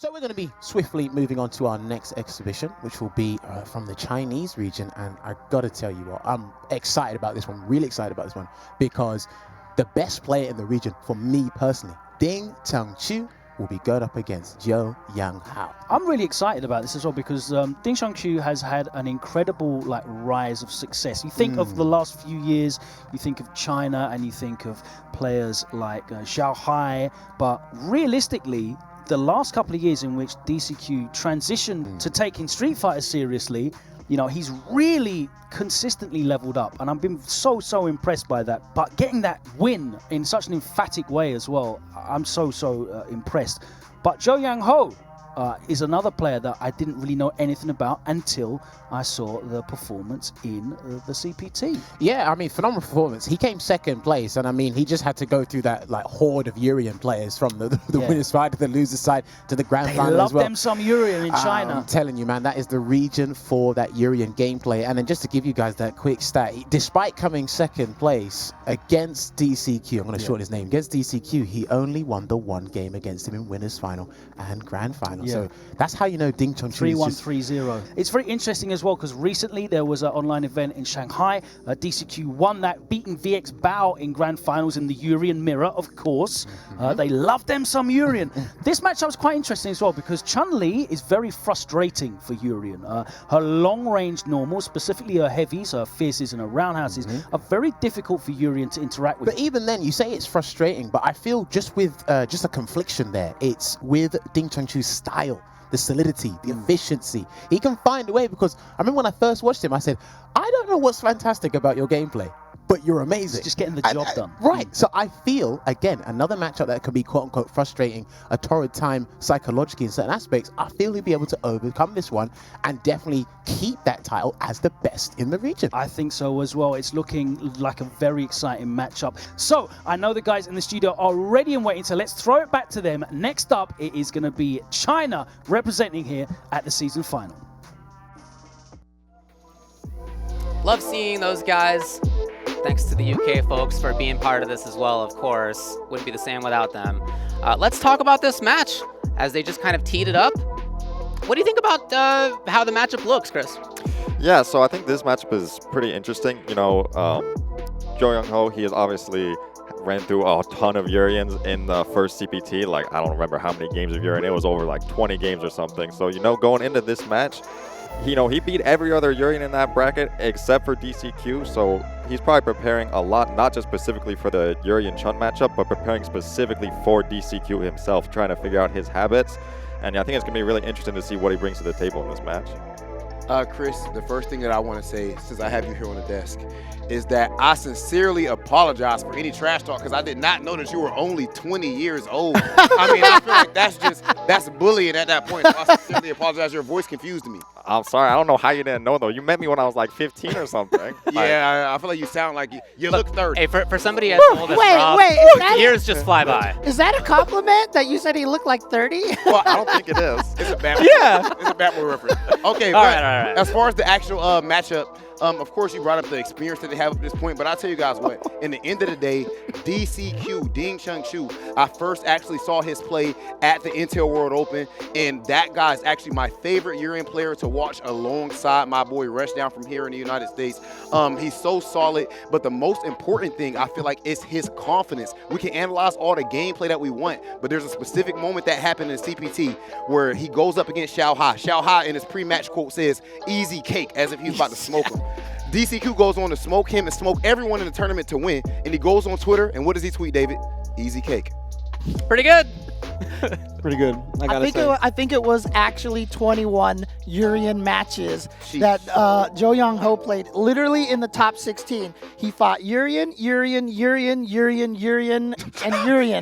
So we're going to be swiftly moving on to our next exhibition, which will be from the Chinese region. And I got to tell you what, I'm excited about this one, really excited about this one, because the best player in the region, for me personally, DingChunQiu, will be going up against Joeyangho. I'm really excited about this as well because DingChunQiu has had an incredible rise of success. You think of the last few years, you think of China and you think of players like Xiao Hai, but realistically, the last couple of years in which DCQ transitioned to taking Street Fighter seriously, you know, he's really consistently leveled up, and I've been so impressed by that. But getting that win in such an emphatic way as well, I'm so impressed. But Joeyangho is another player that I didn't really know anything about until I saw the performance in the CPT. Yeah, I mean, phenomenal performance. He came second place, and I mean, he just had to go through that horde of Urien players from the winner's side to the loser's side to the grand final as well. They love them some Urien in China. I'm telling you, man, that is the region for that Urien gameplay. And then just to give you guys that quick stat, despite coming second place against DCQ, I'm going to shorten his name, against DCQ, he only won the one game against him in winner's final and grand final. So that's how you know DingChunQiu 3-1-3-0. It's very interesting as well because recently there was an online event in Shanghai. DCQ won that, beating VX Bao in grand finals in the Urien mirror, of course. They love them some Urien. This matchup was quite interesting as well because Chun-Li is very frustrating for Urien. Her long-range normals, specifically her heavies, her fierces and her roundhouses, are very difficult for Urien to interact with. But even then, you say it's frustrating, but I feel just with just a confliction there. It's with DingChunQiu's style, the solidity, the efficiency. He can find a way, because I remember when I first watched him, I said, I don't know what's fantastic about your gameplay, but you're amazing. It's just getting the job done. Right. So I feel, again, another matchup that can be quote-unquote frustrating, a torrid time psychologically in certain aspects, I feel he'll be able to overcome this one and definitely keep that title as the best in the region. I think so as well. It's looking like a very exciting matchup. So I know the guys in the studio are ready and waiting, so let's throw it back to them. Next up, it is going to be China representing here at the season final. Love seeing those guys. Thanks to the UK folks for being part of this as well, of course. Wouldn't be the same without them. Let's talk about this match as they just kind of teed it up. What do you think about how the matchup looks, Chris? Yeah, so I think this matchup is pretty interesting. You know, Joeyangho, he has obviously ran through a ton of Uriens in the first CPT. Like, I don't remember how many games of Urien. It was over like 20 games or something. So, you know, going into this match, you know, he beat every other Urien in that bracket except for DCQ, so he's probably preparing a lot, not just specifically for the Urien Chun matchup, but preparing specifically for DCQ himself, trying to figure out his habits. And I think it's going to be really interesting to see what he brings to the table in this match. Chris, the first thing that I want to say, since I have you here on the desk, is that I sincerely apologize for any trash talk because I did not know that you were only 20 years old. I mean, I feel like that's bullying at that point. So I sincerely apologize. Your voice confused me. I'm sorry. I don't know how you didn't know, though. You met me when I was like 15 or something. Yeah, I feel like you sound like you look 30. Hey, for somebody as old as Rob, years just fly by. Is that a compliment that you said he looked like 30? Well, I don't think it is. It's a Batman. It's a Batman reference. Okay, all right. As far as the actual matchup, of course, you brought up the experience that they have at this point, but I'll tell you guys what, in the end of the day, DCQ, DingChunQiu, I first actually saw his play at the Intel World Open, and that guy's actually my favorite Urien player to watch alongside my boy Rushdown from here in the United States. He's so solid, but the most important thing I feel like is his confidence. We can analyze all the gameplay that we want, but there's a specific moment that happened in CPT where he goes up against Xiao Hai. Xiao Hai in his pre-match quote says, "Easy cake," as if he's about to smoke him. DCQ goes on to smoke him and smoke everyone in the tournament to win, and he goes on Twitter, and what does he tweet, David? Easy cake. Pretty good. Pretty good, I think it was actually 21 Urien matches that Joeyangho played. Literally in the top 16, he fought Urien, and Urien,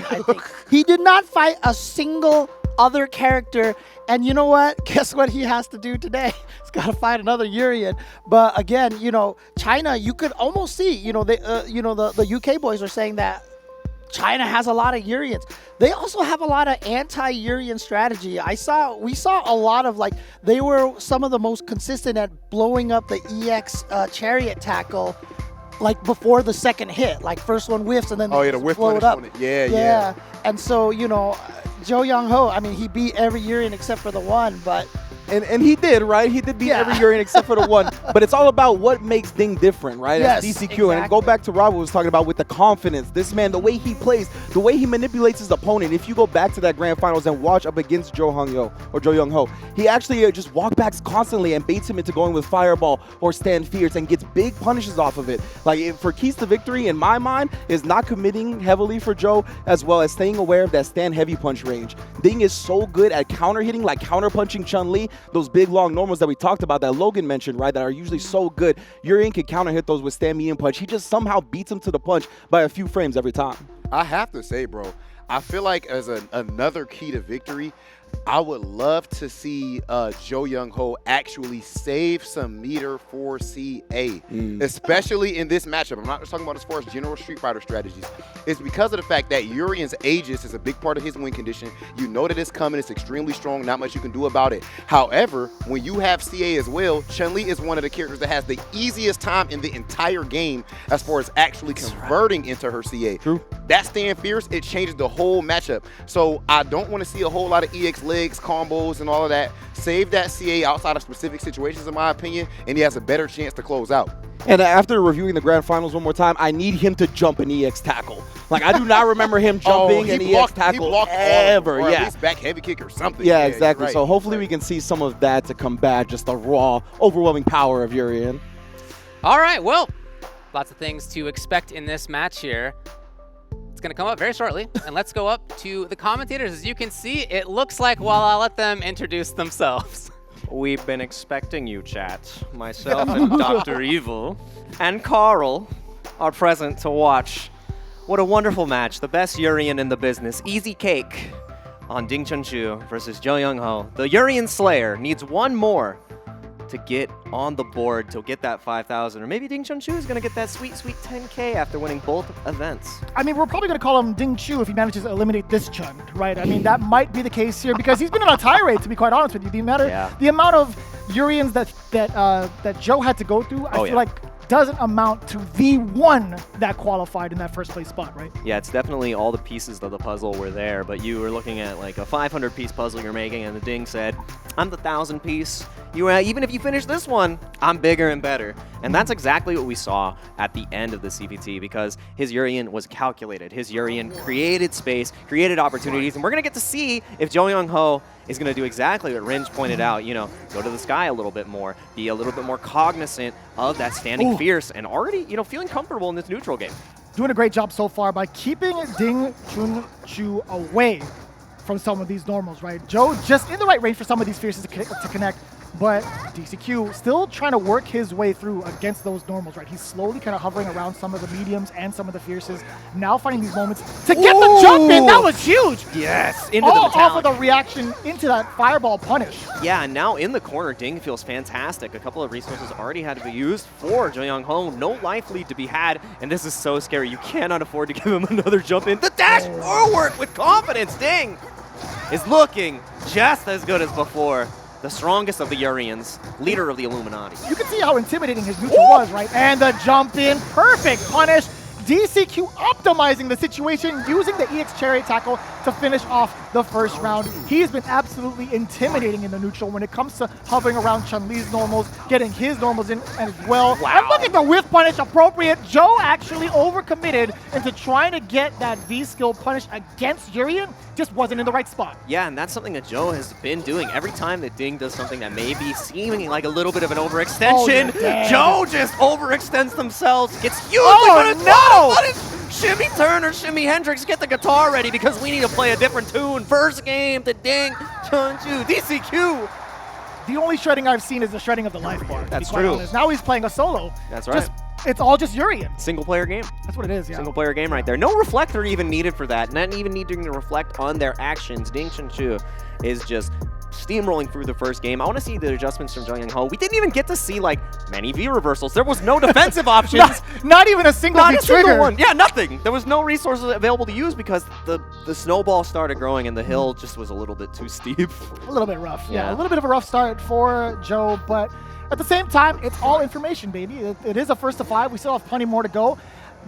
I think. He did not fight a single other character, and you know what? Guess what he has to do today? He's got to fight another Urien. But again, you know, China, you could almost see, you know, the UK boys are saying that China has a lot of Uriens. They also have a lot of anti-Urien strategy. We saw a lot of, like, they were some of the most consistent at blowing up the EX chariot tackle, like before the second hit. Like first one whiffs and then the whiff blow it up. Yeah. And so, you know, Joeyangho, I mean, he beat every Urien except for the one, but And he did, right? He did beat every Urien except for the one. But it's all about what makes Ding different, right? Yes, As DCQ. And go back to Rob was talking about with the confidence. This man, the way he plays, the way he manipulates his opponent. If you go back to that grand finals and watch up against Joeyangho, he actually just walk backs constantly and baits him into going with Fireball or Stand Fierce and gets big punishes off of it. Like, for keys to victory, in my mind, is not committing heavily for Joe, as well as staying aware of that stand heavy punch range. Ding is so good at counter hitting, like counter punching Chun-Li. Those big long normals that we talked about that Logan mentioned, right, that are usually so good. Urien can counter hit those with stand medium punch. He just somehow beats him to the punch by a few frames every time. I have to say, bro, I feel like as another key to victory, I would love to see Joeyangho actually save some meter for CA, especially in this matchup. I'm not just talking about as far as general Street Fighter strategies. It's because of the fact that Urien's Aegis is a big part of his win condition. You know that it's coming. It's extremely strong. Not much you can do about it. However, when you have CA as well, Chun-Li is one of the characters that has the easiest time in the entire game as far as actually converting into her CA. True. That stand fierce, it changes the whole matchup. So I don't want to see a whole lot of EX legs, combos, and all of that. Save that CA outside of specific situations, in my opinion, and he has a better chance to close out. And after reviewing the grand finals one more time, I need him to jump an EX tackle. Like, I do not remember him jumping an EX tackle ever. Or at least back heavy kick or something. Yeah, exactly. Right. So hopefully we can see some of that to combat just the raw, overwhelming power of Urien. All right, well, lots of things to expect in this match here. It's going to come up very shortly, and let's go up to the commentators. As you can see, it looks like, well, I'll let them introduce themselves. We've been expecting you, chat. Myself and Dr. Evil and Carl are present to watch. What a wonderful match. The best Urien in the business. Easy cake on DingChunQiu versus Joeyangho. The Urien Slayer needs one more to get on the board to get that 5,000. Or maybe DingChunQiu is going to get that sweet, sweet 10K after winning both events. I mean, we're probably going to call him DingChunQiu if he manages to eliminate this Chun, right? I mean, that might be the case here because he's been on a tirade, to be quite honest with you. The amount of Uriens that Joe had to go through, I feel like doesn't amount to the one that qualified in that first place spot, right? Yeah, it's definitely all the pieces of the puzzle were there, but you were looking at like a 500-piece puzzle you're making, and the Ding said, I'm the 1,000-piece. Even if you finish this one, I'm bigger and better. And that's exactly what we saw at the end of the CPT, because his Urien was calculated. His Urien created space, created opportunities, and we're going to get to see if Joeyangho is going to do exactly what Ringe pointed out, go to the sky a little bit more, be a little bit more cognizant of that standing fierce, and already, feeling comfortable in this neutral game. Doing a great job so far by keeping DingChunQiu away from some of these normals, right? Joe just in the right range for some of these fierces to connect, but DCQ still trying to work his way through against those normals, right? He's slowly kind of hovering around some of the mediums and some of the fierces, now finding these moments to get the jump in. That was huge! Yes, into all the metallic. off of the reaction into that fireball punish. Yeah, and now in the corner, Ding feels fantastic. A couple of resources already had to be used for Joeyangho. No life lead to be had, and this is so scary. You cannot afford to give him another jump in. The dash forward with confidence. Ding is looking just as good as before. The strongest of the Uriens, leader of the Illuminati. You can see how intimidating his neutral was, right? And the jump in, perfect punish. DCQ optimizing the situation, using the EX Chariot tackle to finish off the first round. He's been absolutely intimidating in the neutral when it comes to hovering around Chun-Li's normals, getting his normals in as well. Wow. And look at the whiff punish, appropriate. Joe actually overcommitted into trying to get that V-skill punish against Urien, just wasn't in the right spot. Yeah, and that's something that Joe has been doing. Every time that Ding does something that may be seeming like a little bit of an overextension, Joe just overextends themselves, gets huge. What is Shimmy Turner, Shimmy Hendrix, get the guitar ready because we need to play a different tune. First game to DingChunQiu, DCQ. The only shredding I've seen is the shredding of the life bar. That's true. Honest. Now he's playing a solo. That's right. It's all just Urien. Single player game. That's what it is, yeah. Single player game right there. No reflector even needed for that. Not even needing to reflect on their actions. DingChunQiu is just steamrolling through the first game. I want to see the adjustments from Joeyangho. We didn't even get to see like many V reversals. There was no defensive options. Not even a single V trigger. One. Yeah, nothing. There was no resources available to use because the snowball started growing and the hill just was a little bit too steep. A little bit rough. Yeah, a little bit of a rough start for Joe, but at the same time, it's all information, baby. It is a first to 5. We still have plenty more to go.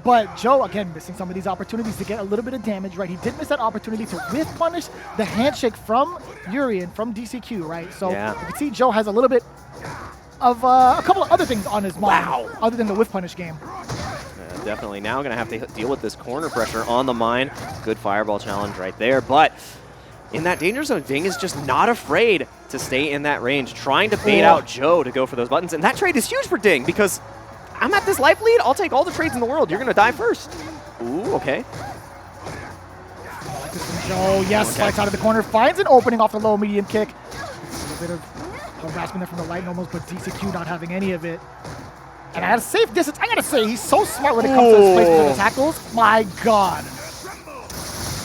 But Joe, again, missing some of these opportunities to get a little bit of damage, right? He did miss that opportunity to whiff punish the handshake from Urien, from DCQ, right? So you can see Joe has a little bit of a couple of other things on his mind other than the whiff punish game. Definitely now going to have to deal with this corner pressure on the mine. Good fireball challenge right there. But in that danger zone, Ding is just not afraid to stay in that range, trying to bait out Joe to go for those buttons. And that trade is huge for Ding because I'm at this life lead. I'll take all the trades in the world. You're going to die first. Ooh, okay. Joe, yes, fights out of the corner, finds an opening off the low medium kick. A bit of harassment there from the light normals, but DCQ not having any of it. And at a safe distance, I gotta say, he's so smart when it comes to his placement of the tackles. My God.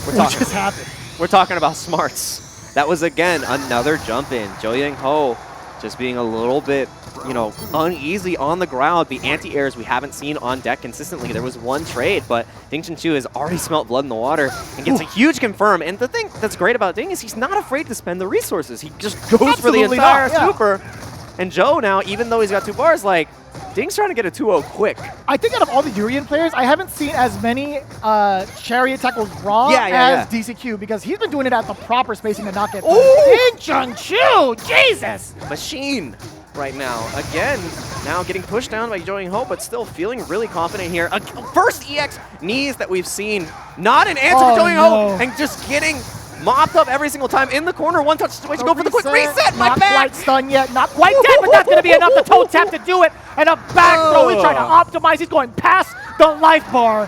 What just happened? We're talking about smarts. That was, again, another jump in. Joeyangho just being a little bit, you know, uneasy on the ground. The anti-airs we haven't seen on deck consistently. There was one trade, but DingChunQiu has already smelt blood in the water and gets a huge confirm. And the thing that's great about Ding is he's not afraid to spend the resources. He just goes for the entire super. And Joe now, even though he's got 2 bars, like, Ding's trying to get a 2-0 quick. I think out of all the Urien players, I haven't seen as many chariot tackles raw as DCQ because he's been doing it at the proper spacing to not get DingChunQiu! Jesus! Machine right now. Again, now getting pushed down by Joeyangho, but still feeling really confident here. First EX knees that we've seen. Not an answer for Joeyangho, and just getting mopped up every single time in the corner. One touch situation, go for the quick reset. Not quite stunned yet, not quite dead, but that's going to be enough. The toe tap to do it. And a back throw. He's trying to optimize. He's going past the life bar.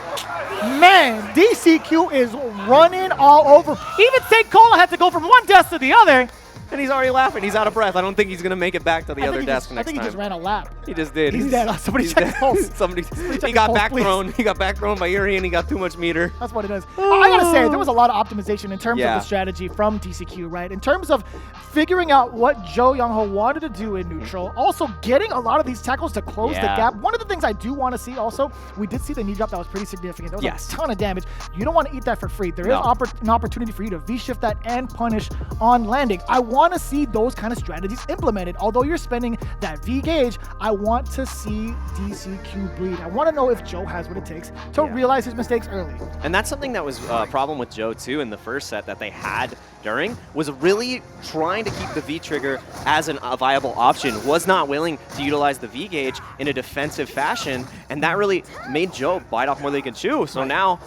Man, DCQ is running all over. Even St. Cola had to go from one desk to the other. And he's already laughing. He's out of breath. I don't think he's going to make it back to the other desk next time. I think he just ran a lap. He just did. He's dead. Somebody check his pulse. He got back thrown. He got back thrown by Urien. He got too much meter. That's what it is. I got to say, there was a lot of optimization in terms of the strategy from DCQ, right? In terms of figuring out what Joeyangho wanted to do in neutral, also getting a lot of these tackles to close the gap. One of the things I do want to see also, we did see the knee drop that was pretty significant. There was a ton of damage. You don't want to eat that for free. There is an opportunity for you to V-shift that and punish on landing. I want to see those kind of strategies implemented. Although you're spending that V gauge, I want to see DCQ bleed. I want to know if Joe has what it takes to realize his mistakes early. And that's something that was a problem with Joe too in the first set that they had during, was really trying to keep the V trigger as a viable option, was not willing to utilize the V gauge in a defensive fashion, and that really made Joe bite off more than he could chew. So now,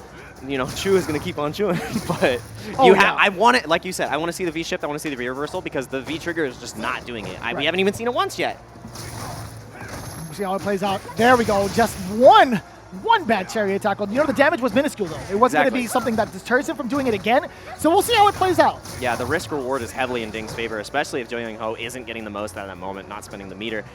you know, Chew is going to keep on chewing, but I want it, like you said, I want to see the V shift, I want to see the V reversal, because the V trigger is just not doing it. We haven't even seen it once yet. We'll see how it plays out. There we go, just one bad chariot tackle. You know, the damage was minuscule though. It wasn't going to be something that deters him from doing it again, so we'll see how it plays out. Yeah, the risk reward is heavily in Ding's favor, especially if Joeyangho isn't getting the most out of that moment, not spending the meter.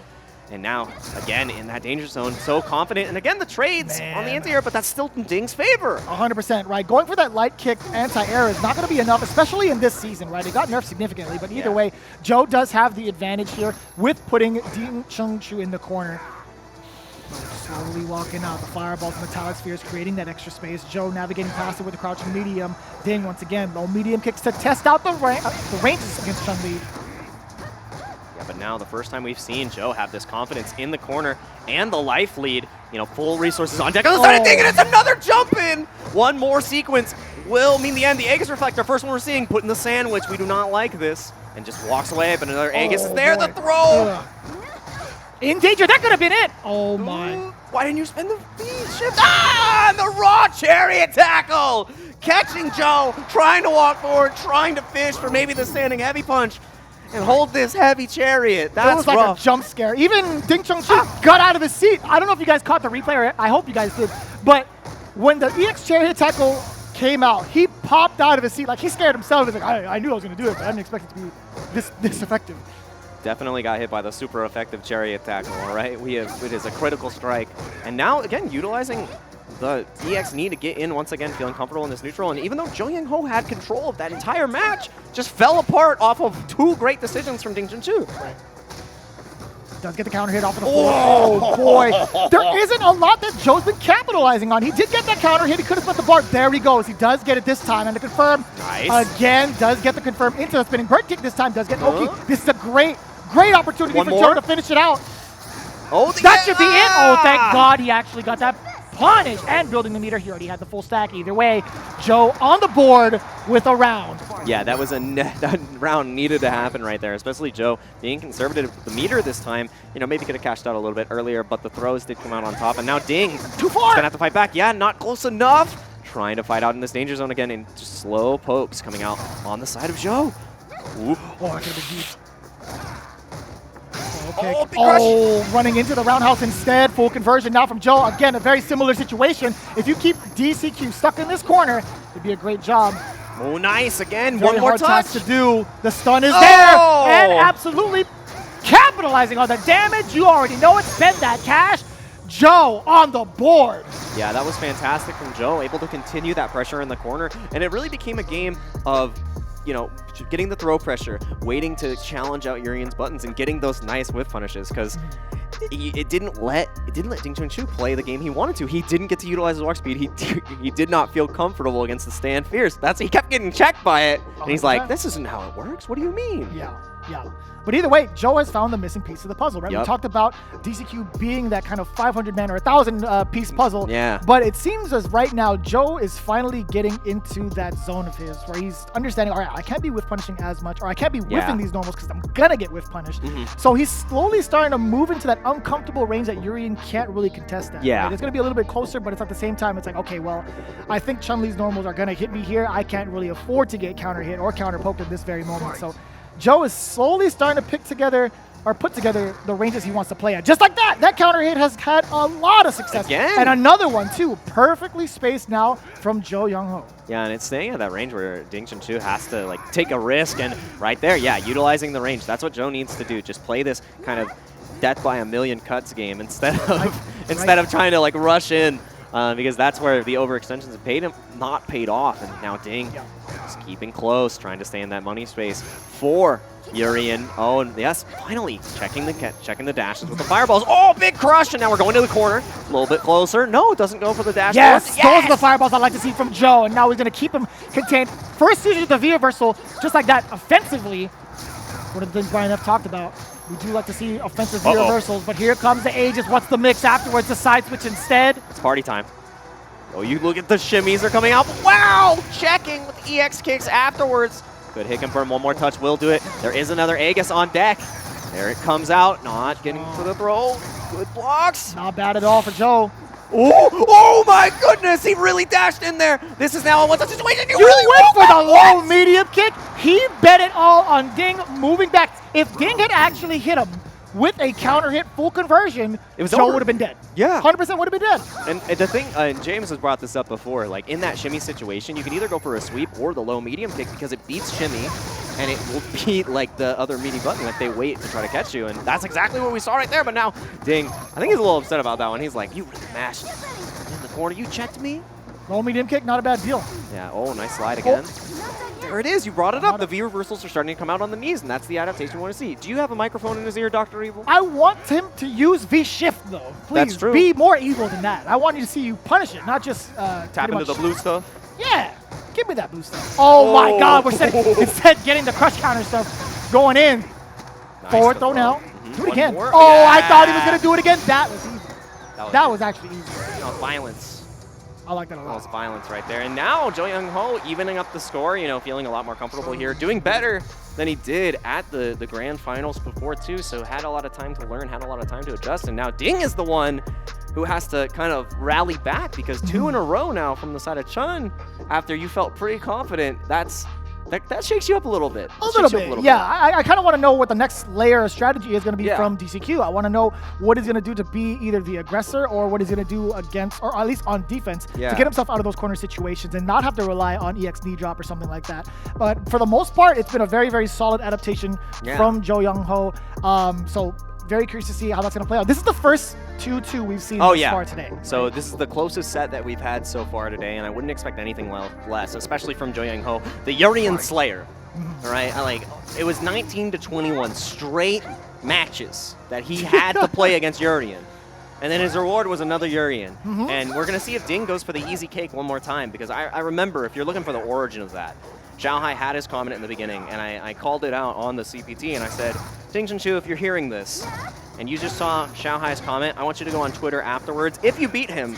And now, again, in that danger zone, so confident. And again, the trades on the anti-air, but that's still in Ding's favor. 100%, right? Going for that light kick anti-air is not going to be enough, especially in this season, right? It got nerfed significantly, but either way, Joe does have the advantage here with putting DingChunQiu in the corner. Slowly walking out, the fireballs, metallic spheres, creating that extra space. Joe navigating past it with a crouching medium. Ding, once again, low medium kicks to test out the ranges against Chun-Li. But now the first time we've seen Joe have this confidence in the corner and the life lead, you know, full resources on deck. On the side of Ding, and it's another jump in! One more sequence will mean the end. The Aegis Reflector, first one we're seeing, put in the sandwich. We do not like this. And just walks away, but another Aegis is there. The throw! In danger, that could have been it! Oh my. Why didn't you spend the V-shift? Ah! The raw chariot tackle! Catching Joe, trying to walk forward, trying to fish for maybe the standing heavy punch. And hold this heavy chariot. That's like a jump scare. Even DingChunQiu got out of his seat. I don't know if you guys caught the replay, or I hope you guys did. But when the EX chariot tackle came out, he popped out of his seat. Like, he scared himself. He's like, I knew I was going to do it, but I didn't expect it to be this effective. Definitely got hit by the super effective chariot tackle, all right? It is a critical strike. And now, again, utilizing the EX need to get in once again, feeling comfortable in this neutral. And even though Joeyangho had control of that entire match, just fell apart off of 2 great decisions from DingChunQiu. Right. Does get the counter hit off of the floor. Oh, boy. There isn't a lot that Joe's been capitalizing on. He did get that counter hit. He could have spent the bar. There he goes. He does get it this time. And the confirm, again, does get the confirm into the spinning bird kick this time. Does get Oki. This is a great opportunity for Joe to finish it out. Oh, that should be it. Oh, thank God he actually got that punish and building the meter. He already had the full stack. Either way, Joe on the board with a round. Yeah, that was that round needed to happen right there, especially Joe being conservative with the meter this time. You know, maybe could have cashed out a little bit earlier, but the throws did come out on top. And now Ding, too far. Gonna have to fight back. Yeah, not close enough. Trying to fight out in this danger zone again, and just slow pokes coming out on the side of Joe. Ooh. Oh, that could have been deep. Oh, running into the roundhouse instead. Full conversion now from Joe. Again, a very similar situation. If you keep DCQ stuck in this corner, it'd be a great job. Oh, nice. Again, Very one more hard touch. task to do. The stun is there. And absolutely capitalizing on the damage. You already know it. Spend that cash. Joe on the board. Yeah, that was fantastic from Joe, able to continue that pressure in the corner. And it really became a game of, you know, getting the throw pressure, waiting to challenge out Urien's buttons, and getting those nice whiff punishes, because it didn't let DingChunQiu play the game he wanted to. He didn't get to utilize his walk speed. He did not feel comfortable against the stand fierce. He kept getting checked by it, and he's like, this isn't how it works. What do you mean? Yeah. But either way, Joe has found the missing piece of the puzzle, right? Yep. We talked about DCQ being that kind of 500-man or 1,000-piece puzzle. Yeah. But it seems as right now, Joe is finally getting into that zone of his where he's understanding, all right, I can't be whiff punishing as much, or I can't be whiffing these normals because I'm going to get whiff punished. So he's slowly starting to move into that uncomfortable range that Urien can't really contest that. Yeah. Right? It's going to be a little bit closer, but it's at the same time, it's like, okay, well, I think Chun-Li's normals are going to hit me here. I can't really afford to get counter hit or counter poked at this very moment. So Joe is slowly starting to put together the ranges he wants to play at. Just like that, that counter hit has had a lot of success. Again? And another one too, perfectly spaced now from Joeyangho. Yeah, and it's staying at that range where DingChunQiu has to like take a risk, and right there, yeah, utilizing the range. That's what Joe needs to do. Just play this kind of death by a million cuts game instead of trying to like rush in. Because that's where the overextensions have not paid off, and now Ding is keeping close, trying to stay in that money space for Urien. Oh, and yes, finally checking the dashes with the fireballs. Oh, big crush, and now we're going to the corner, a little bit closer. No, it doesn't go for the dash. Yes, those are the fireballs I'd like to see from Joe, and now he's going to keep him contained. First usage of the V-reversal, just like that, offensively. One of the things Brian F. talked about. We do like to see offensive V-reversals, but here comes the Aegis. What's the mix afterwards? The side switch instead. It's party time. Oh, you look at the shimmies are coming out. Wow! Checking with EX kicks afterwards. Good hit confirm. One more touch will do it. There is another Aegis on deck. There it comes out. Not getting for the throw. Good blocks. Not bad at all for Joe. Oh my goodness! He really dashed in there. This is now a one-touch situation. You really went for the low medium kick. He bet it all on Ding moving back. If Ding had actually hit him with a counter hit full conversion, Joe would have been dead. Yeah. 100% would have been dead. And the thing, James has brought this up before, like in that shimmy situation, you can either go for a sweep or the low medium kick because it beats shimmy and it will beat like the other meaty button if they wait to try to catch you. And that's exactly what we saw right there. But now, Ding, I think he's a little upset about that one. He's like, you really mashed in the corner. You checked me. Low medium kick, not a bad deal. Yeah, oh, nice slide again. There it is. You brought it up. The V reversals are starting to come out on the knees, and that's the adaptation we want to see. Do you have a microphone in his ear, Dr. Evil? I want him to use V shift though. Please That's true. Be more evil than that. I want you to see you punish it, not just tap into the blue stuff. Yeah, give me that blue stuff. Oh my God, we're instead getting the crush counter stuff going in. Nice forward throw now. Do it again. More. Oh, yeah. I thought he was gonna do it again. That was easy. That was actually easy. Violence. I like that a lot. That was violence right there. And now Joeyangho evening up the score, you know, feeling a lot more comfortable here, doing better than he did at the grand finals before too, so had a lot of time to learn, had a lot of time to adjust, and now Ding is the one who has to kind of rally back because 2 in a row now from the side of Chun after you felt pretty confident. That shakes you up a little bit. A little bit, yeah. I kind of want to know what the next layer of strategy is going to be from DCQ. I want to know what he's going to do to be either the aggressor or what he's going to do against, or at least on defense, to get himself out of those corner situations and not have to rely on EX knee drop or something like that. But for the most part, it's been a very, very solid adaptation from Joeyangho. So very curious to see how that's going to play out. This is the first 2-2 we've seen thus far today. So this is the closest set that we've had so far today, and I wouldn't expect anything less, especially from Joeyangho, the Urien Slayer. All right, it was 19 to 21 straight matches that he had to play against Urien. And then his reward was another Urien. And we're going to see if Ding goes for the easy cake one more time, because I remember, if you're looking for the origin of that, Xiaohai had his comment in the beginning, and I called it out on the CPT, and I said, DingChunQiu, if you're hearing this, and you just saw Xiaohai's comment, I want you to go on Twitter afterwards, if you beat him,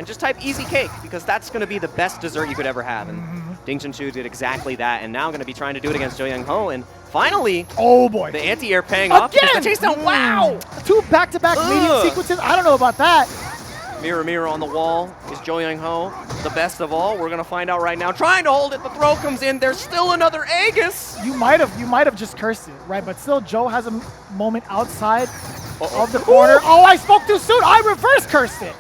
and just type easy cake, because that's going to be the best dessert you could ever have. And DingChunQiu did exactly that, and now going to be trying to do it against Joeyangho. And finally, oh boy, the anti-air paying off. Because the chase down, wow! 2 back-to-back medium sequences. I don't know about that. Mirror, mirror on the wall is Joeyangho, the best of all. We're gonna find out right now. Trying to hold it, the throw comes in. There's still another Aegis. You might have just cursed it, right? But still, Joe has a moment outside of the corner. Oh, I spoke too soon. I reverse cursed it.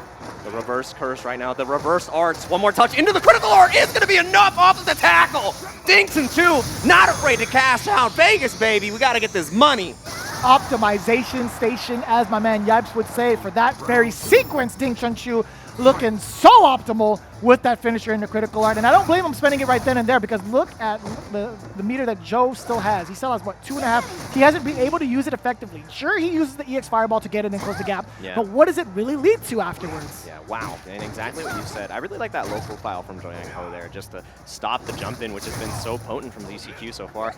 The reverse curse right now. The reverse arts. One more touch into the critical art is gonna be enough off of the tackle. DingChunQiu, not afraid to cash out. Vegas, baby. We gotta get this money. Optimization station, as my man Yipes would say, for that very sequence. DingChunQiu looking so optimal with that finisher in the critical art, and I don't blame him spending it right then and there, because look at the meter that Joe still has. He still has, what, 2.5? He hasn't been able to use it effectively. Sure, he uses the EX Fireball to get it and close the gap, but what does it really lead to afterwards? Yeah, wow, and exactly what you said. I really like that low profile from Joeyangho there, just to stop the jump in, which has been so potent from DCQ so far.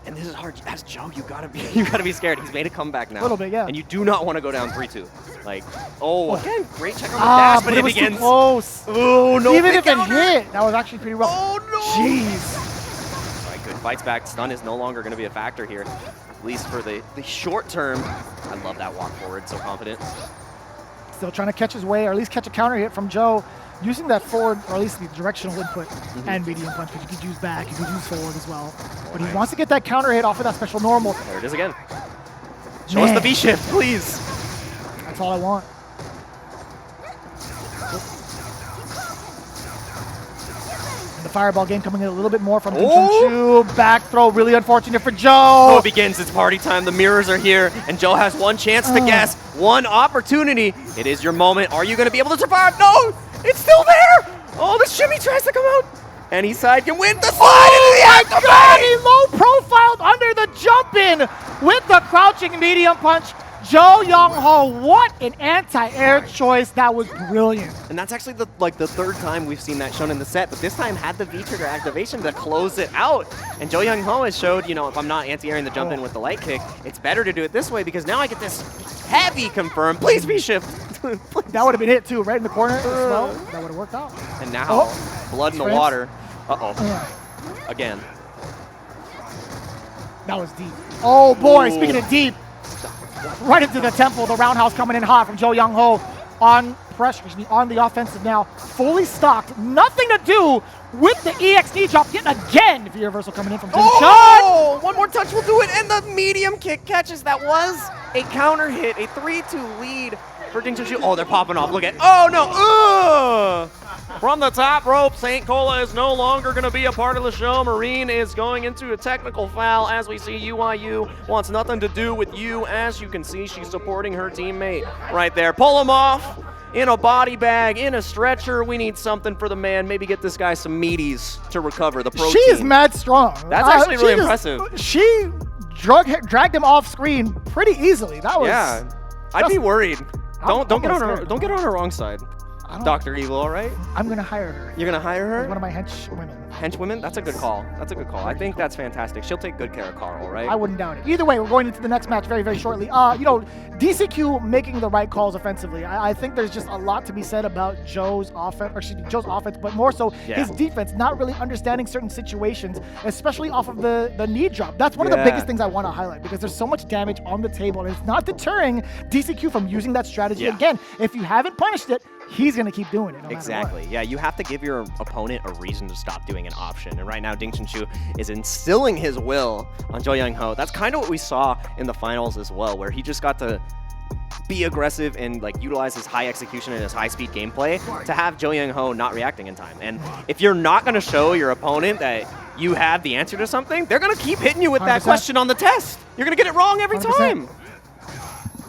And this is hard. As Joe, you gotta be scared. He's made a comeback now. A little bit, yeah. And you do not want to go down 3-2. Like, again, great check on the dash, but it was begins. Too close. Oh no! Even if it hit, that was actually pretty rough. Oh no! Jeez. All right, good. Fights back. Stun is no longer going to be a factor here, at least for the short term. I love that walk forward. So confident. Still trying to catch his way, or at least catch a counter hit from Joe. Using that forward, or at least the directional input and medium punch, because you could use back, you could use forward as well. But he wants to get that counter hit off of that special normal. There it is again. Show us the V-shift, please. That's all I want. And the fireball game coming in a little bit more from DingChunQiu. Back throw, really unfortunate for Joe. It begins. It's party time. The mirrors are here, and Joe has one chance to guess, one opportunity. It is your moment. Are you going to be able to survive? No! It's still there! Oh, the shimmy tries to come out. Any side can win the slide into the God, he low profiled under the jump in with the crouching medium punch. Joeyangho, what an anti-air choice. That was brilliant. And that's actually the third time we've seen that shown in the set, but this time had the V-trigger activation to close it out. And Joeyangho has showed, you know, if I'm not anti-airing the jump in with the light kick, it's better to do it this way, because now I get this heavy confirm. Please V-shift. That would have been hit too, right in the corner as well. That would have worked out. And now, blood in the water. Again. That was deep. Oh boy, speaking of deep. Right into the temple, the roundhouse coming in hot from Joeyangho on pressure, on the offensive now, fully stocked. Nothing to do with the EXD drop yet again. V reversal coming in from DingChunQiu. One more touch will do it, and the medium kick catches. That was a counter hit, a 3-2 lead for DingChunQiu. Oh, they're popping off. Look at, oh no! From the top rope, St. Cola is no longer going to be a part of the show. Marine is going into a technical foul as we see UIU wants nothing to do with you. As you can see, she's supporting her teammate right there. Pull him off in a body bag, in a stretcher. We need something for the man. Maybe get this guy some meaties to recover the protein. She is mad strong. That's actually really impressive. She dragged him off screen pretty easily. That was... Yeah, I'd be worried. Don't get on her wrong side. Dr. Evil, all right? I'm going to hire her. You're going to hire her? One of my henchwomen. Henchwomen? That's a good call. That's a good call. I think that's fantastic. She'll take good care of Carl, right? I wouldn't doubt it. Either way, we're going into the next match very, very shortly. You know, DCQ making the right calls offensively. I think there's just a lot to be said about Joe's offense, but more so his defense, not really understanding certain situations, especially off of the knee drop. That's one of the biggest things I want to highlight, because there's so much damage on the table, and it's not deterring DCQ from using that strategy again. If you haven't punished it, he's going to keep doing it. Exactly. Yeah, you have to give your opponent a reason to stop doing an option. And right now, DingChunQiu is instilling his will on Joeyangho. That's kind of what we saw in the finals as well, where he just got to be aggressive and like utilize his high execution and his high-speed gameplay to have Joeyangho not reacting in time. And if you're not going to show your opponent that you have the answer to something, they're going to keep hitting you with 100%. That question on the test. You're going to get it wrong every 100%. Time.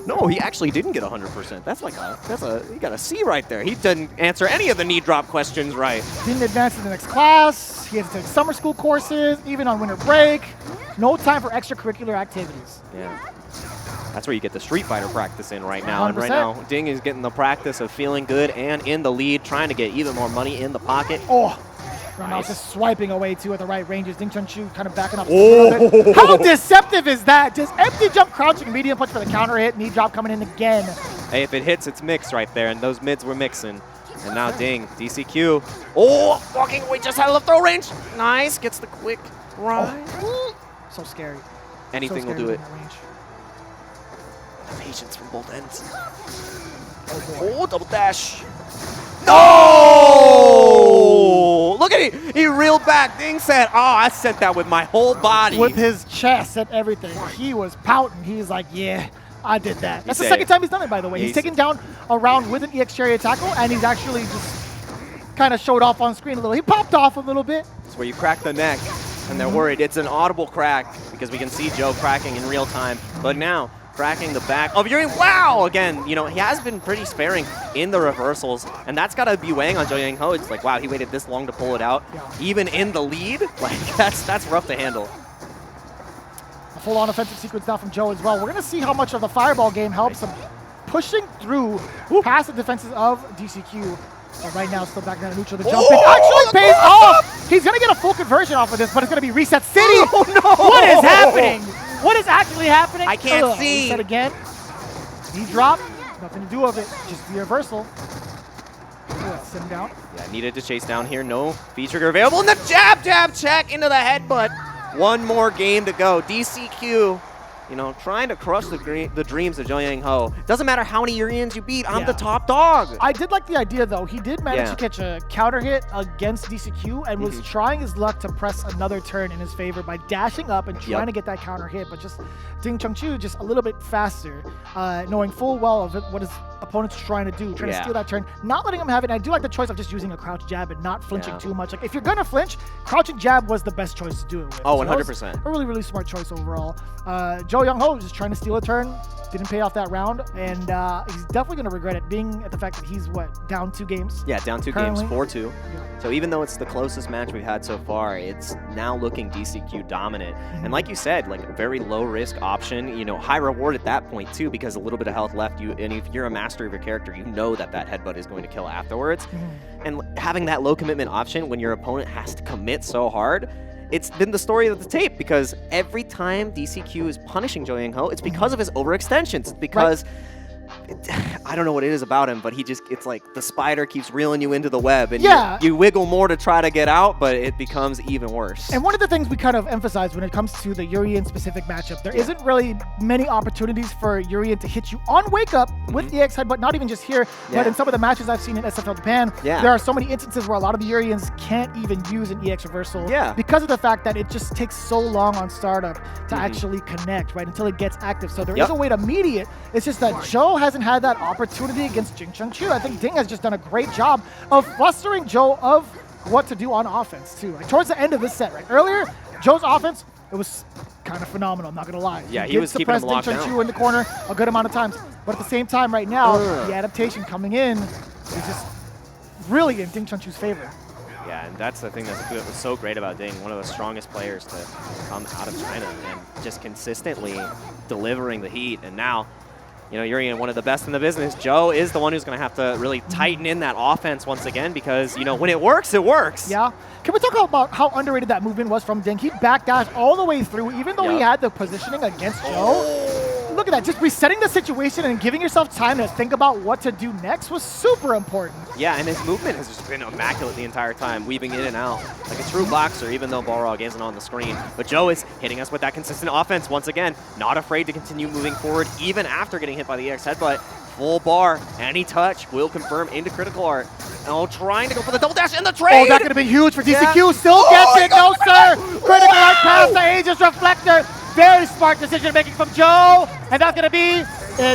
No, he actually didn't get 100%. He got a C right there. He didn't answer any of the knee drop questions right. Didn't advance to the next class. He had to take summer school courses, even on winter break. No time for extracurricular activities. Yeah. That's where you get the Street Fighter practice in right now. 100%. And right now, Ding is getting the practice of feeling good and in the lead, trying to get even more money in the pocket. Nice. Just swiping away too at the right ranges. DingChunQiu kind of backing up a little bit. How deceptive is that? Just empty jump, crouching, medium punch for the counter hit, knee drop coming in again. Hey, if it hits, it's mixed right there, and those mids were mixing. And now Ding, DCQ. Oh, walking away just out of the throw range. Nice, gets the quick ride. So scary. Anything So will scary do it. within that range. Patience from both ends. Oh, double dash. No! Look at it. He reeled back. Ding said, oh, I sent that with my whole body. With his chest and everything. He was pouting. He's like, yeah, I did that. That's the said second it. time he's done it, by the way. He's He's- taken down a round with an EX Chariot tackle, and he's actually just kind of showed off on screen a little. He popped off a little bit. It's where you crack the neck, and they're worried. It's an audible crack because we can see Joe cracking in real time. But now, cracking the back of Urien. Wow! Again, you know, he has been pretty sparing in the reversals, and that's got to be weighing on Joeyangho. It's like, wow, he waited this long to pull it out, even in the lead. Like, that's rough to handle. A full-on offensive sequence now from Joe as well. We're going to see how much of the fireball game helps him pushing through past the defenses of DCQ. But right now, still back down to neutral. The jump actually pays off. He's going to get a full conversion off of this, but it's going to be Reset City. Oh, no! What is happening? What is actually happening? I can't see. Reset again. He dropped. Nothing to do with it. Just the reversal. Sim down. Yeah, needed to chase down here. No V-trigger available. And the jab check into the headbutt. One more game to go. DCQ, you know, trying to crush the dreams of Joeyangho. Doesn't matter how many Uriens you beat, I'm the top dog. I did like the idea, though. He did manage to catch a counter hit against DCQ and was trying his luck to press another turn in his favor by dashing up and trying to get that counter hit, but just DingChunQiu just a little bit faster, knowing full well of what his opponent's trying to do, trying to steal that turn, not letting him have it. And I do like the choice of just using a crouch jab and not flinching too much. Like, if you're going to flinch, crouching jab was the best choice to do it with. Oh, so 100%. A really, really smart choice overall. Joeyangho just trying to steal a turn, didn't pay off that round, and he's definitely going to regret it, being at the fact that he's, down 2 games? Yeah, down 2 currently. games, 4-2. So even though it's the closest match we've had so far, it's now looking DCQ dominant. And like you said, like a very low risk option, you know, high reward at that point too, because a little bit of health left you, and if you're a master of your character, you know that headbutt is going to kill afterwards. And having that low commitment option when your opponent has to commit so hard, it's been the story of the tape, because every time DCQ is punishing Joeyangho, it's because of his overextensions. It's because I don't know what it is about him, but it's like the spider keeps reeling you into the web, and you wiggle more to try to get out, but it becomes even worse. And one of the things we kind of emphasize when it comes to the Urien-specific matchup, there isn't really many opportunities for Urien to hit you on wake-up with the EX headbutt, not even just here, but in some of the matches I've seen in SFL Japan, there are so many instances where a lot of the Uriens can't even use an EX reversal because of the fact that it just takes so long on startup to actually connect, right, until it gets active. So there is a way to mediate. It's just that Joe hasn't had that opportunity against DingChunQiu. I think Ding has just done a great job of flustering Joe of what to do on offense, too. Like, towards the end of this set, right? Earlier, Joe's offense, it was kind of phenomenal, I'm not going to lie. Yeah, he was keeping him locked down. DingChunQiu in the corner a good amount of times. But at the same time, right now, the adaptation coming in is just really in DingChunQiu's favor. Yeah, and that's the thing that was so great about Ding, one of the strongest players to come out of China, and just consistently delivering the heat. And now, you know, Urien, one of the best in the business. Joe is the one who's going to have to really tighten in that offense once again, because, you know, when it works, it works. Yeah. Can we talk about how underrated that movement was from Ding? He backdashed all the way through, even though he had the positioning against Joe. Look at that. Just resetting the situation and giving yourself time to think about what to do next was super important. Yeah, and his movement has just been immaculate the entire time, weaving in and out like a true boxer, even though Balrog isn't on the screen. But Joe is hitting us with that consistent offense once again, not afraid to continue moving forward even after getting hit by the EX headbutt. Full bar, any touch will confirm into critical art. Oh, trying to go for the double dash and the trade! Oh, that could have been huge for DCQ. Still gets it. No, sir. Critical art past the Aegis Reflector. Very smart decision making from Joe. And that's going to be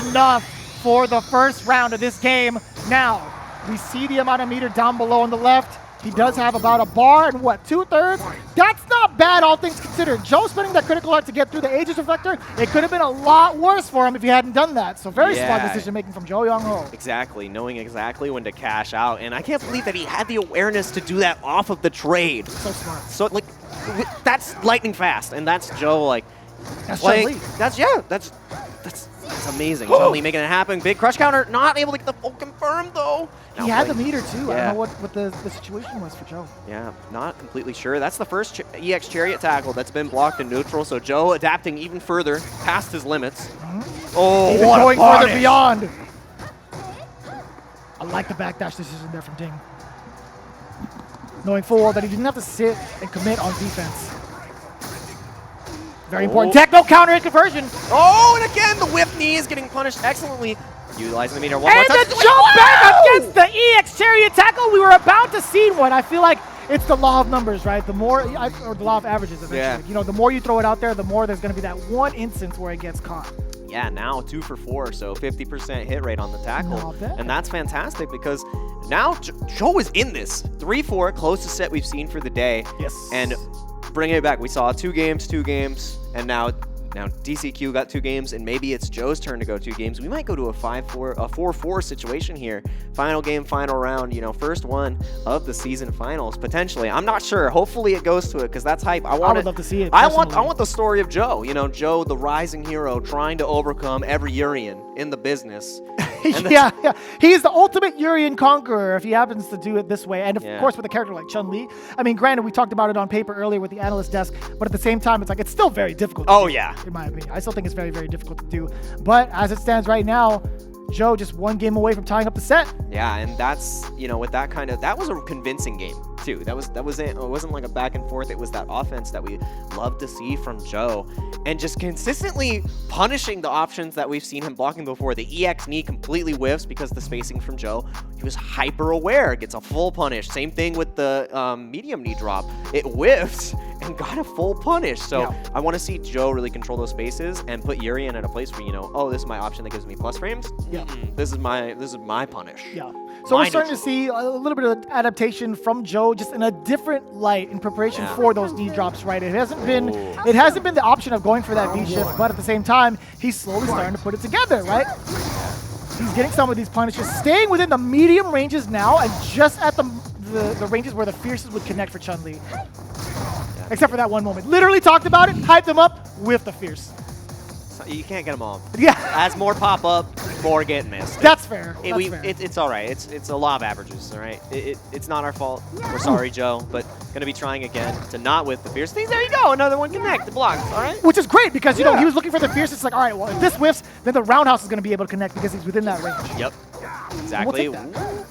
enough for the first round of this game. Now, we see the amount of meter down below on the left. He does have about a bar and what, 2/3? That's not bad, all things considered. Joe spending that critical art to get through the Aegis Reflector, it could have been a lot worse for him if he hadn't done that. So very smart decision making from Joeyangho. Exactly, knowing exactly when to cash out. And I can't believe that he had the awareness to do that off of the trade. So smart. So, like, that's lightning fast. And that's Joe, like, that's playing. That's amazing. Chun-Li making it happen. Big crush counter, not able to get the full confirm, though. He had the meter, too. I don't know what the situation was for Joe. Yeah, not completely sure. That's the first EX Chariot tackle that's been blocked in neutral, so Joe adapting even further past his limits. Oh, even going further beyond. I like the backdash decision there from Ding. Knowing full well that he didn't have to sit and commit on defense. Very important. Techno counter hit conversion. Oh, and again, the whip knee is getting punished excellently. Utilizing the meter one more And time. the jump back against the EX Chariot tackle. We were about to see one. I feel like it's the law of numbers, right? The more, or the law of averages eventually. Yeah. You know, the more you throw it out there, the more there's going to be that one instance where it gets caught. Yeah, now 2 for 4, so 50% hit rate on the tackle. Not bad. And that's fantastic because now Joe is in this. 3-4, closest set we've seen for the day. Yes. And bringing it back, we saw 2 games, and now DCQ got 2 games, and maybe it's Joe's turn to go 2 games. We might go to a 4-4 situation here. Final game, final round, you know, first one of the season finals, potentially. I'm not sure. Hopefully it goes to it, because that's hype. I would love to see it, I want personally. the story of Joe. You know, Joe, the rising hero, trying to overcome every Urien in the business. Yeah. He's the ultimate Urien conqueror if he happens to do it this way. And of Yeah. course, with a character like Chun-Li. I mean, granted, we talked about it on paper earlier with the analyst desk, but at the same time, it's like, it's still very difficult to Oh, do, yeah. in my opinion. I still think it's very, very difficult to do. But as it stands right now, Joe just 1 game away from tying up the set. Yeah, and that's, you know, with that kind of, that was a convincing game too. That was it. It wasn't like a back and forth. It was that offense that we love to see from Joe, and just consistently punishing the options that we've seen him blocking before. The EX knee completely whiffs because the spacing from Joe. He was hyper aware, gets a full punish. Same thing with the medium knee drop. It whiffs and got a full punish. So Yeah. I want to see Joe really control those spaces and put Urien in a place where, you know, oh, this is my option that gives me plus frames. Yeah. This is my punish. Yeah. So we're Mine starting to is- see a little bit of adaptation from Joe, just in a different light in preparation Yeah. for those knee drops. Right? It hasn't been the option of going for that V shift, but at the same time, he's slowly starting to put it together. Right? He's getting some of these punishes, staying within the medium ranges now, and just at the ranges where the fierces would connect for Chun-Li. Except for that one moment. Literally talked about it, hyped him up with the fierce. You can't get them all. Yeah. As more pop up, more get missed. That's fair. That's fair. It's all right. It's a law of averages, all right? It's not our fault. We're sorry, Joe, but going to be trying again to not with the fierce things. There you go. Another one connect. The blocks, all right? Which is great because, you know, he was looking for the fierce. It's like, all right, well, if this whiffs, then the roundhouse is going to be able to connect because he's within that range. Yep. Exactly. We'll take that. Ooh.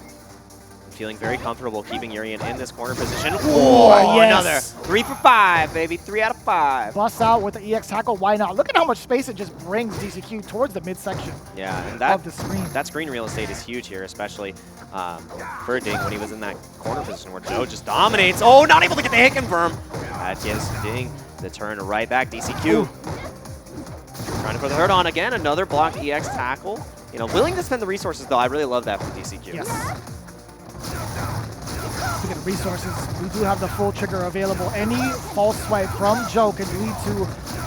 Feeling very comfortable keeping Urien in this corner position. Oh, yes. Another 3 for 5, baby. 3 out of 5. Busts out with the EX tackle. Why not? Look at how much space it just brings DCQ towards the midsection Yeah, and of the screen. that screen real estate is huge here, especially for Ding when he was in that corner position where Joe just dominates. Oh, not able to get the hit confirm. That gives Ding the turn right back. DCQ trying to put the hurt on again. Another blocked EX tackle. You know, willing to spend the resources though. I really love that from DCQ. Yes. Speaking of resources, we do have the full trigger available. Any false swipe from Joe can lead to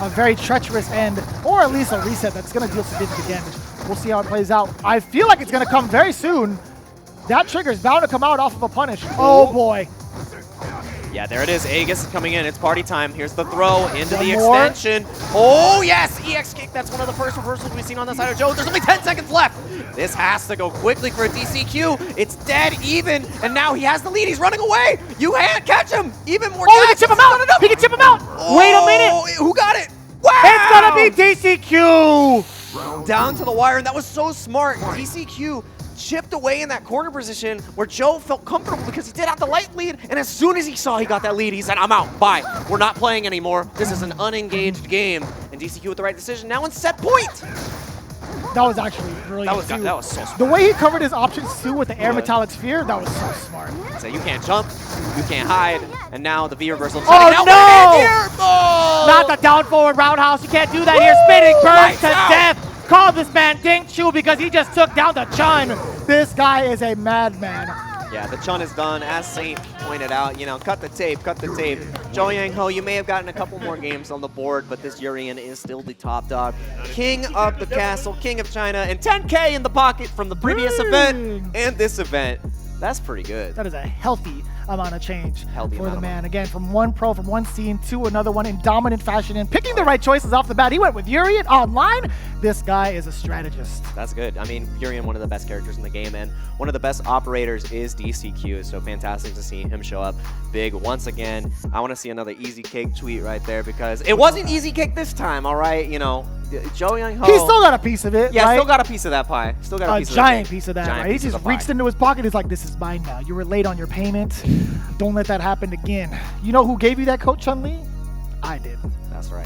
a very treacherous end, or at least a reset that's going to deal significant damage. We'll see how it plays out. I feel like it's going to come very soon. That trigger is bound to come out off of a punish. Oh boy. Yeah, there it is. Aegis is coming in. It's party time. Here's the throw into One the more. extension. Oh, yes! EX kick. That's one of the first reversals we've seen on the side of Joe. There's only 10 seconds left. This has to go quickly for a DCQ. It's dead even, and now he has the lead. He's running away. You can't catch him. Even more Oh, he can gas. chip him out. He can chip him out. Wait a minute. Oh, who got it? Wow! It's going to be DCQ. Down to the wire, and that was so smart. DCQ chipped away in that corner position where Joe felt comfortable because he did have the light lead, and as soon as he saw he got that lead, he said, I'm out, bye. We're not playing anymore. This is an unengaged game. And DCQ with the right decision now in set point. That was actually brilliant. That was so smart. The way he covered his options too with the air metallic sphere, that was so smart. So you can't jump, you can't hide, and now the V reversal. Oh, Now no! here. Oh! Not the down forward roundhouse. You can't do that here. Spinning burns to Lights out. death. Call this man DingChunQiu because he just took down the Chun. This guy is a madman. Yeah, the Chun is done, as Saint pointed out. You know, cut the tape, cut the tape. Joeyangho, you may have gotten a couple more games on the board, but this Urien is still the top dog. King of the castle, king of China, and 10K in the pocket from the previous event and this event. That's pretty good. That is a healthy amount of change Healthy for amount the of man. Again, from one pro, from one scene to another one in dominant fashion and picking the right choices off the bat. He went with Urien online, this guy is a strategist. That's good. I mean, Urien, one of the best characters in the game, and one of the best operators is DCQ, so fantastic to see him show up big once again. I want to see another easy cake tweet right there, because it wasn't easy cake this time, all right? You know, Joeyangho. He still got a piece of it, Yeah, right? still got a piece of that pie. Still got a piece of that giant cake. piece of that, Giant right? He piece of just the pie. reached into his pocket. He's like, this is mine now. You were late on your payment. Don't let that happen again. You know who gave you that coat, Chun-Li? I did. That's right.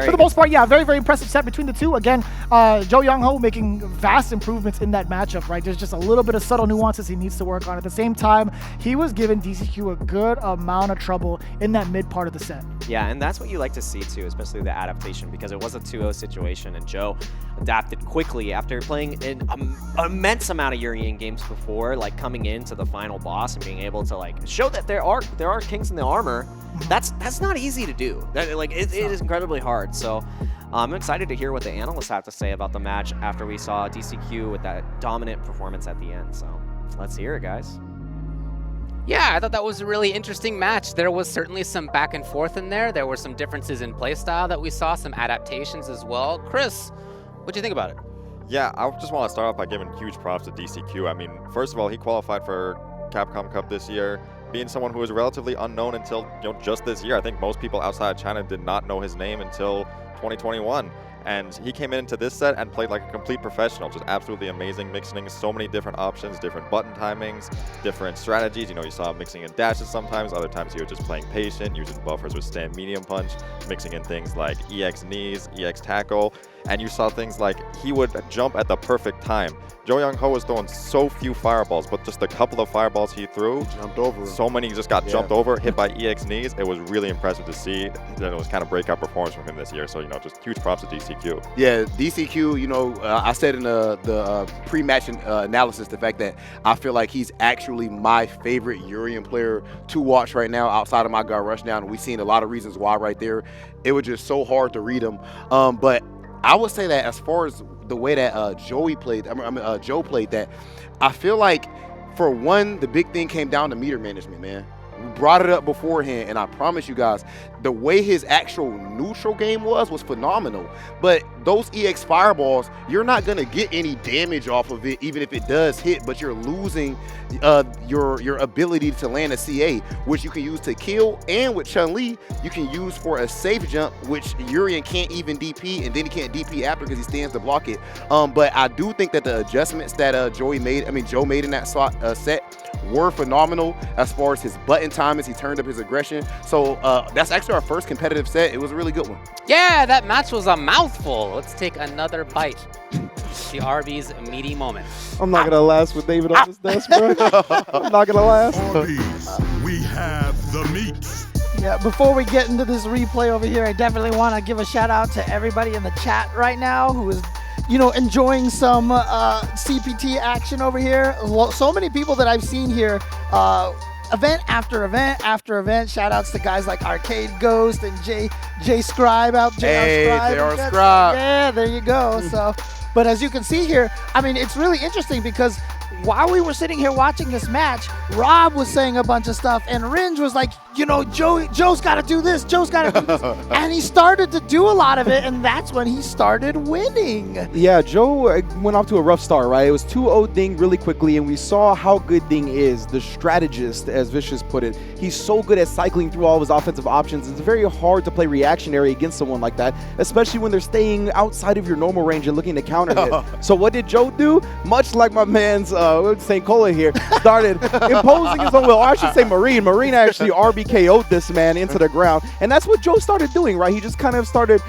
For the most part, yeah, very, very impressive set between the two. Again, Joeyangho making vast improvements in that matchup, right? There's just a little bit of subtle nuances he needs to work on. At the same time, he was giving DCQ a good amount of trouble in that mid part of the set. Yeah, and that's what you like to see too, especially the adaptation, because it was a 2-0 situation, and Joe adapted quickly after playing an immense amount of Urien games before, like coming into the final boss and being able to like show that there are kinks in the armor. That's not easy to do. It is incredibly hard. So I'm excited to hear what the analysts have to say about the match after we saw DCQ with that dominant performance at the end. So let's hear it, guys. Yeah, I thought that was a really interesting match. There was certainly some back and forth in there. There were some differences in playstyle that we saw, some adaptations as well. Chris, what do you think about it? Yeah, I just want to start off by giving huge props to DCQ. I mean, first of all, he qualified for Capcom Cup this year, being someone who was relatively unknown until just this year. I think most people outside of China did not know his name until 2021. And he came into this set and played like a complete professional, just absolutely amazing, mixing so many different options, different button timings, different strategies. You know, you saw him mixing in dashes sometimes, other times he was just playing patient, using buffers with stand medium punch, mixing in things like EX knees, EX tackle, and you saw things like he would jump at the perfect time. Joeyangho was throwing so few fireballs, but just a couple of fireballs he threw, jumped over. So many just got jumped over, hit by EX knees. It was really impressive to see. And it was kind of breakout performance from him this year. So, you know, just huge props to DCQ. Yeah, DCQ, you know, I said in the pre-match analysis the fact that I feel like he's actually my favorite Urien player to watch right now outside of my guy Rushdown. And we've seen a lot of reasons why right there. It was just so hard to read him. But I would say that as far as the way that Joe played that, I feel like, for one, the big thing came down to meter management, man. We brought it up beforehand, and I promise you guys, the way his actual neutral game was phenomenal. But those EX fireballs, you're not going to get any damage off of it, even if it does hit, but you're losing your ability to land a CA, which you can use to kill, and with Chun-Li, you can use for a safe jump, which Urien can't even DP, and then he can't DP after because he stands to block it. But I do think that the adjustments that Joe made in that set were phenomenal as far as his button time as he turned up his aggression. So that's actually our first competitive set. It was a really good one. Yeah, that match was a mouthful. Let's take another bite. The Arby's meaty moment. I'm not gonna last with David on this desk, bro. I'm not gonna last. Arby's, we have the meats. Yeah, before we get into this replay over here, I definitely want to give a shout out to everybody in the chat right now who is, you know, enjoying some CPT action over here. So many people that I've seen here, event after event after event. Shout outs to guys like Arcade Ghost and J Scribe out there. Hey, JR Scribe. Yeah, there you go. So, but as you can see here, I mean, it's really interesting because while we were sitting here watching this match, Rob was saying a bunch of stuff, and Ringe was like, you know, Joe's got to do this, Joe's got to do this. And he started to do a lot of it, and that's when he started winning. Yeah, Joe went off to a rough start, right? It was 2-0 Ding really quickly, and we saw how good Ding is, the strategist, as Vicious put it. He's so good at cycling through all of his offensive options. It's very hard to play reactionary against someone like that, especially when they're staying outside of your normal range and looking to counter hit. So what did Joe do? Much like my man's St. Cola here, started imposing his own will. Or I should say Marine. Marine actually RBKO'd this man into the ground. And that's what Joe started doing, right? He just kind of started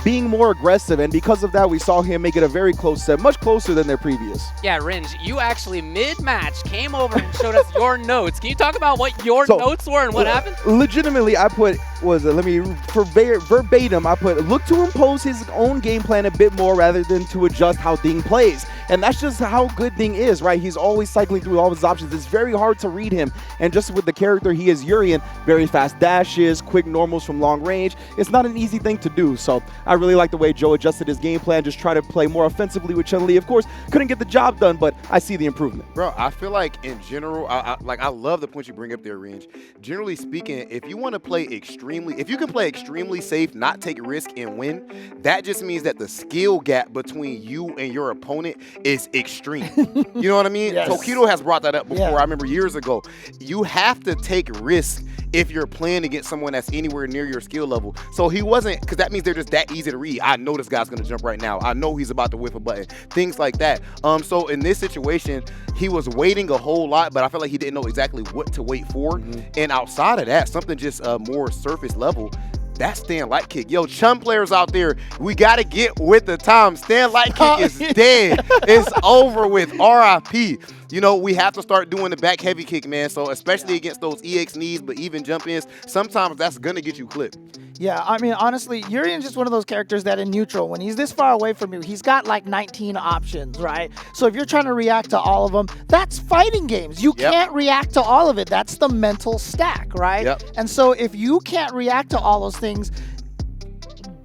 being more aggressive. And because of that, we saw him make it a very close set, much closer than their previous. Yeah, Ringe, you actually mid-match came over and showed us your notes. Can you talk about what your notes were and what happened? Legitimately, I put, verbatim, I put, look to impose his own game plan a bit more rather than to adjust how Ding plays. And that's just how good Ding is, right? right? He's always cycling through all his options. It's very hard to read him. And just with the character he is, Urien, very fast dashes, quick normals from long range. It's not an easy thing to do. So I really like the way Joe adjusted his game plan, just try to play more offensively with Chun-Li. Of course, couldn't get the job done, but I see the improvement. Bro, I feel like in general, I love the point you bring up there, Range. Generally speaking, if you want to play if you can play extremely safe, not take risk and win, that just means that the skill gap between you and your opponent is extreme. You know what I mean? Yes. Tokido has brought that up before. Yeah. I remember years ago. You have to take risks if you're playing against someone that's anywhere near your skill level. So he wasn't, because that means they're just that easy to read. I know this guy's going to jump right now. I know he's about to whiff a button. Things like that. So in this situation, he was waiting a whole lot, but I feel like he didn't know exactly what to wait for. And outside of that, something just more surface level, that stand light kick. Yo, Chun players out there, we got to get with the time. Stand light kick is dead. It's over with. RIP. You know, we have to start doing the back heavy kick, man. So especially against those EX knees, but even jump ins, sometimes that's going to get you clipped. Yeah, I mean, honestly, Urien's just one of those characters that in neutral, when he's this far away from you, he's got like 19 options, right? So if you're trying to react to all of them, that's fighting games. You can't react to all of it. That's the mental stack, right? And so if you can't react to all those things,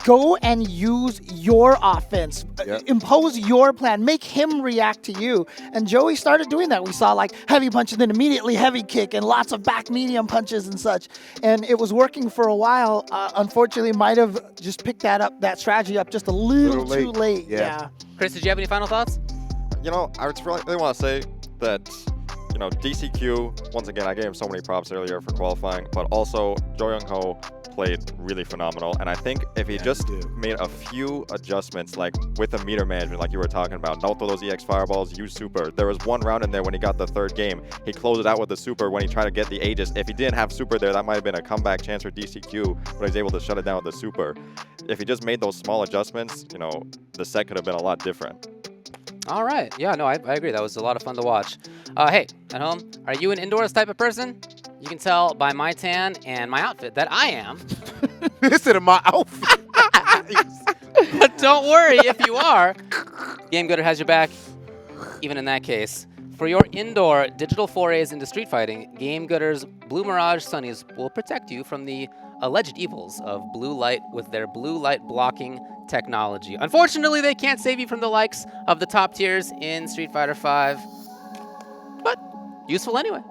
go and use your offense. Impose your plan. Make him react to you. And Joey started doing that. We saw like heavy punch and then immediately heavy kick and lots of back medium punches and such. And it was working for a while. Unfortunately, might have just picked that strategy up just a little too late. Yeah. Chris, did you have any final thoughts? You know, I really want to say that, you know, DingChunQiu, once again, I gave him so many props earlier for qualifying, but also Joeyangho played really phenomenal. And I think if he just made a few adjustments, like with the meter management, like you were talking about, don't throw those EX fireballs, use super. There was one round in there when he got the third game. He closed it out with the super when he tried to get the Aegis. If he didn't have super there, that might have been a comeback chance for DingChunQiu, but he was able to shut it down with the super. If he just made those small adjustments, you know, the set could have been a lot different. All right. Yeah, no, I agree. That was a lot of fun to watch. Hey, at home, are you an indoors type of person? You can tell by my tan and my outfit that I am. Listen to my outfit. But don't worry if you are. Game Gooder has your back, even in that case. For your indoor digital forays into street fighting, Game Gooder's Blue Mirage Sunnies will protect you from the alleged evils of blue light with their blue light blocking technology. Unfortunately, they can't save you from the likes of the top tiers in Street Fighter V, but useful anyway.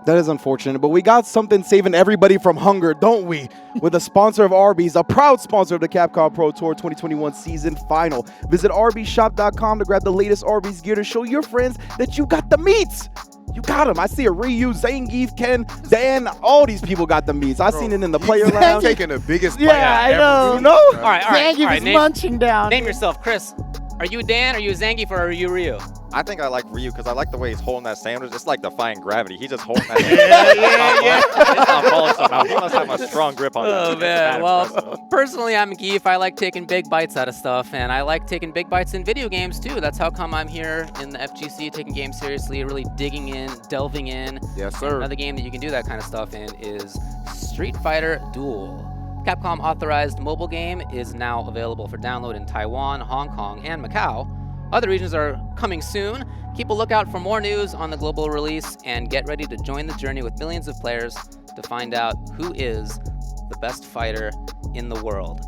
That is unfortunate, but we got something saving everybody from hunger, don't we? With a sponsor of Arby's, a proud sponsor of the Capcom Pro Tour 2021 season final. Visit arbishop.com to grab the latest Arby's gear to show your friends that you got the meats. You got them. I see a Ryu, Zangief, Ken, Dan, all these people got the meats. I seen it in the player lounge. Taking the biggest bite I know. ever. No? All right. Zangief is munching down. Name yourself, Chris. Are you Dan, are you Zangief, or are you Ryu? I think I like Ryu because I like the way he's holding that sandwich. It's like defying gravity. He's just holding that. It's not falling somehow. He must have a strong grip on that. Oh, man. Well, personally, I'm Geef. I like taking big bites out of stuff, and I like taking big bites in video games, too. That's how come I'm here in the FGC, taking games seriously, really digging in, delving in. Yes, sir. Another game that you can do that kind of stuff in is Street Fighter Duel. Capcom authorized mobile game is now available for download in Taiwan, Hong Kong, and Macau. Other regions are coming soon. Keep a lookout for more news on the global release and get ready to join the journey with millions of players to find out who is the best fighter in the world.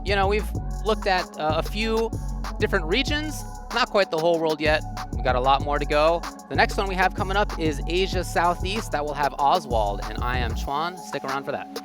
You know, we've looked at a few different regions, not quite the whole world yet. We've got a lot more to go. The next one we have coming up is Asia Southeast. That will have Oswald, and I am Chuan. Stick around for that.